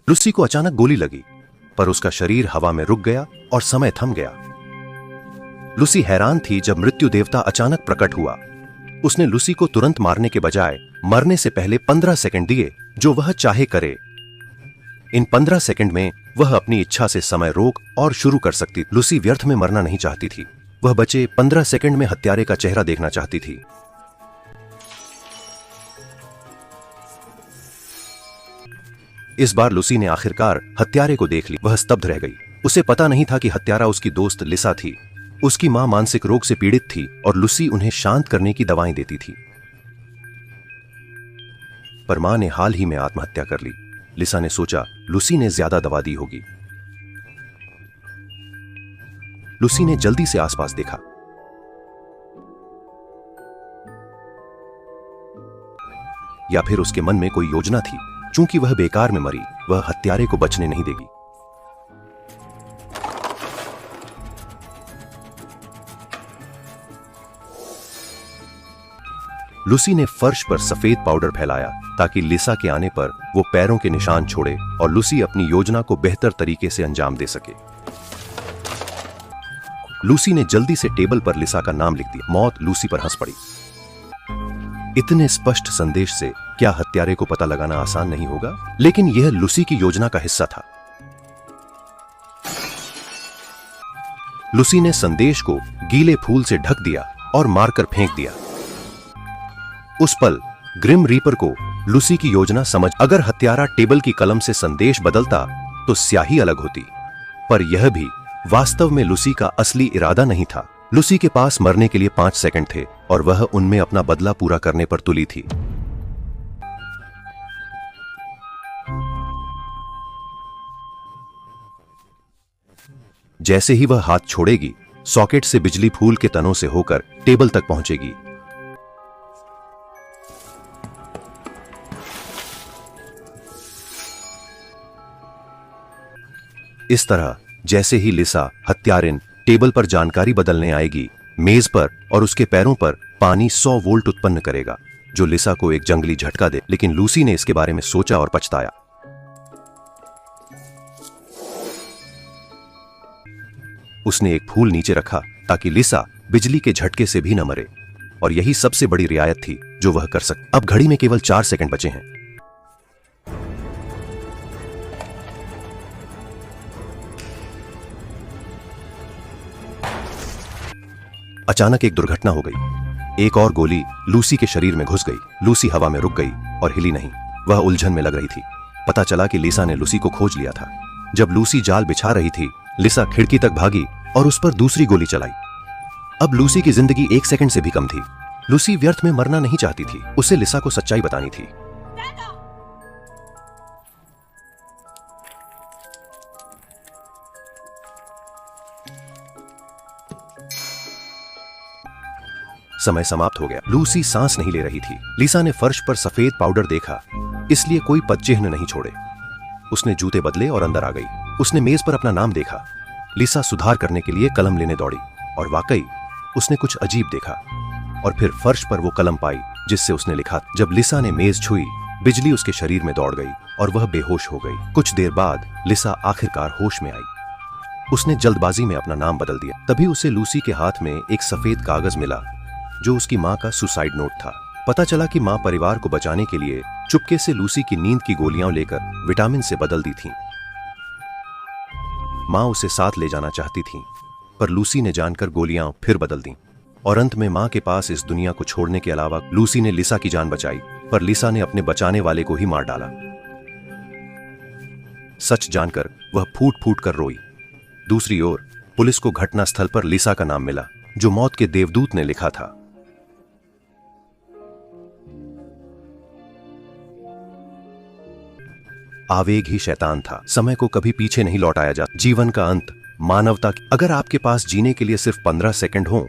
Lucy को अचानक गोली लगी, पर उसका शरीर हवा में रुक गया और समय थम गया। लूसी हैरान थी जब मृत्यु देवता अचानक प्रकट हुआ। उसने लूसी को तुरंत मारने के बजाय मरने से पहले 15 सेकंड दिए, जो वह चाहे करे। इन 15 सेकंड में वह अपनी इच्छा से समय रोक और शुरू कर सकती। लूसी व्यर्थ में मरना नहीं चाहती थी। वह बचे 15 सेकंड में हत्यारे का चेहरा देखना चाहती थी। इस बार लूसी ने आखिरकार हत्यारे को देख ली। वह स्तब्ध रह गई। उसे पता नहीं था कि हत्यारा उसकी दोस्त लिसा थी। उसकी मां मानसिक रोग से पीड़ित थी और लूसी उन्हें शांत करने की दवाएं देती थी। पर मां ने हाल ही में आत्महत्या कर ली। लिसा ने सोचा लूसी ने ज्यादा दवा दी होगी। लूसी ने जल्दी से आसपास देखा। या फिर उसके मन में कोई योजना थी। चूंकि वह बेकार में मरी, वह हत्यारे को बचने नहीं देगी। लूसी ने फर्श पर सफेद पाउडर फैलाया ताकि लिसा के आने पर वो पैरों के निशान छोड़े और लूसी अपनी योजना को बेहतर तरीके से अंजाम दे सके। लूसी ने जल्दी से टेबल पर लिसा का नाम लिख दिया। मौत लूसी पर हंस पड़ी। इतने स्पष्ट संदेश से क्या हत्यारे को पता लगाना आसान नहीं होगा? लेकिन यह लूसी की योजना का हिस्सा था। लूसी ने संदेश को गीले फूल से ढक दिया और मारकर फेंक दिया। उस पल ग्रिम रीपर को लूसी की योजना समझ। अगर हत्यारा टेबल की कलम से संदेश बदलता तो स्याही अलग होती, पर यह भी वास्तव में लूसी का असली इरादा नहीं था। लूसी के पास मरने के लिए 5 सेकंड थे और वह उनमें अपना बदला पूरा करने पर तुली थी। जैसे ही वह हाथ छोड़ेगी, सॉकेट से बिजली फूल के तनों से होकर टेबल तक पहुंचेगी। इस तरह जैसे ही लिसा हत्यारिन टेबल पर जानकारी बदलने आएगी, मेज पर और उसके पैरों पर पानी 100 वोल्ट उत्पन्न करेगा, जो लिसा को एक जंगली झटका दे। लेकिन लूसी ने इसके बारे में सोचा और पछताया। उसने एक फूल नीचे रखा ताकि लिसा बिजली के झटके से भी न मरे, और यही सबसे बड़ी रियायत थी जो वह कर सकता। अब घड़ी में केवल 4 सेकंड बचे हैं। अचानक एक दुर्घटना हो गई। एक और गोली लूसी के शरीर में घुस गई। लूसी हवा में रुक गई और हिली नहीं। वह उलझन में लग रही थी। पता चला कि लिसा ने लूसी को खोज लिया था। जब लूसी जाल बिछा रही थी, लिसा खिड़की तक भागी और उस पर दूसरी गोली चलाई। अब लूसी की जिंदगी 1 सेकंड से भी कम थी। लूसी व्यर्थ में मरना नहीं चाहती थी। उसे लिसा को सच्चाई बतानी थी। समय समाप्त हो गया। लूसी सांस नहीं ले रही थी। लिसा ने फर्श पर सफेद पाउडर देखा, इसलिए कोई पदचिह्न नहीं छोड़े। उसने जूते बदले और अंदर आ गई। उसने मेज पर अपना नाम देखा। लिसा सुधार करने के लिए कलम लेने दौड़ी और वाकई उसने कुछ अजीब देखा। और फिर फर्श पर वो कलम पाई जिससे उसने लिखा। जब लिसा ने मेज छुई, बिजली उसके शरीर में दौड़ गई और वह बेहोश हो गई। कुछ देर बाद लिसा आखिरकार होश में आई। उसने जल्दबाजी में अपना नाम बदल दिया। तभी उसे लूसी के हाथ में एक सफेद कागज मिला जो उसकी मां का सुसाइड नोट था। पता चला कि मां परिवार को बचाने के लिए चुपके से लूसी की नींद की गोलियां लेकर विटामिन से बदल दी थीं। मां उसे साथ ले जाना चाहती थी, पर लूसी ने जानकर गोलियां फिर बदल दी और अंत में मां के पास इस दुनिया को छोड़ने के अलावा लूसी ने लिसा की जान बचाई, पर लिसा ने अपने बचाने वाले को ही मार डाला। सच जानकर वह फूट फूट कर रोई। दूसरी ओर पुलिस को घटनास्थल पर लिसा का नाम मिला, जो मौत के देवदूत ने लिखा था। आवेग ही शैतान था। समय को कभी पीछे नहीं लौटाया जा। जीवन का अंत, मानवता। अगर आपके पास जीने के लिए सिर्फ 15 सेकंड हो